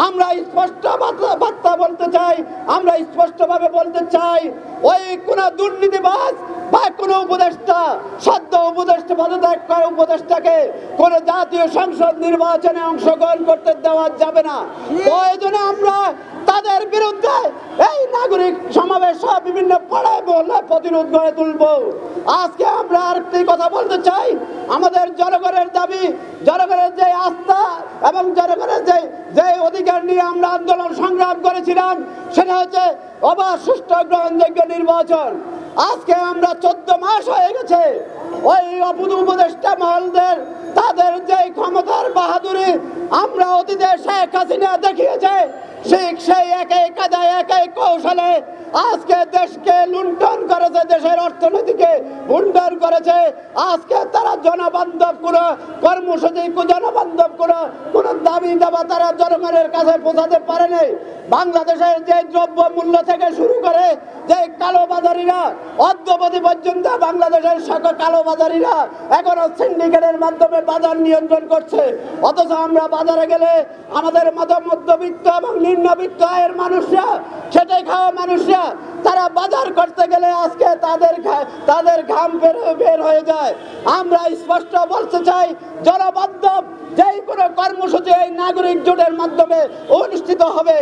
আমরা স্পষ্ট বার্তা বলতে চাই, আমরা স্পষ্টভাবে বলতে চাই, ওই কোন দুর্নীতিবাজ বা কোন উপদেষ্টা, সদ্য উপদেষ্টা পদত্যাগ করা উপদেষ্টাকে কোন জাতীয় সংসদ নির্বাচনে অংশগ্রহণ করতে দেওয়া যাবে না। প্রয়োজনে আমরা তাদের বিরুদ্ধে এই নাগরিক সমাবেশ সহ বিভিন্ন পাড়ায় মহল্লা প্রতিরোধ গড়ে তুলব। আজকে আমরা আরেকটি কথা বলতে চাই, আমাদের জনগণের দাবি, জনগণের যে আস্থা এবং জনগণের যে অধিকার নিয়ে আমরা আন্দোলন সংগ্রাম করেছিলাম, সেটা হচ্ছে অবাধ সুষ্ঠু গ্রহণযোগ্য নির্বাচন। আজকে আমরা 14 মাস হয়ে গেছে ওই উপদেষ্টা মহলদের তাদের যে ক্ষমতার বাহাদুরি আমরা অতীতে শেখ হাসিনা দেখিয়েছে, সেই একই কাদায় একই কৌশলে আজকে দেশকে লুণ্ঠন করেছে, দেশের অর্থনীতিকে লুণ্ঠন করেছে। আজকে তারা জনবান্ধব কোনো কর্মসূচি, জনবান্ধব কোনো দাবি দাবা তারা জনগণের কাছে পৌঁছাতে পারেনি। বাংলাদেশের যে দ্রব্য মূল্য থেকে শুরু করে যে কালোবাজারিরা অদ্যবধি পর্যন্ত বাংলাদেশের সকল কালোবাজারিরা এখনো সিন্ডিকেটের মাধ্যমে বাজার নিয়ন্ত্রণ করছে। অথচ আমরা বাজারে গেলে আমাদের মধ্যবিত্ত এবং নিম্নবিত্ত আয়ের মানুষরা, খেটে খাওয়া মানুষরা, তারা বাজার করতে গেলে আজকে তাদের ঘাম বের হয়ে যায়। আমরা স্পষ্ট বলতে চাই, জনবান্ধব যেই কোনো কর্মসূচি এই নাগরিক জোটের মাধ্যমে অনুষ্ঠিত হবে।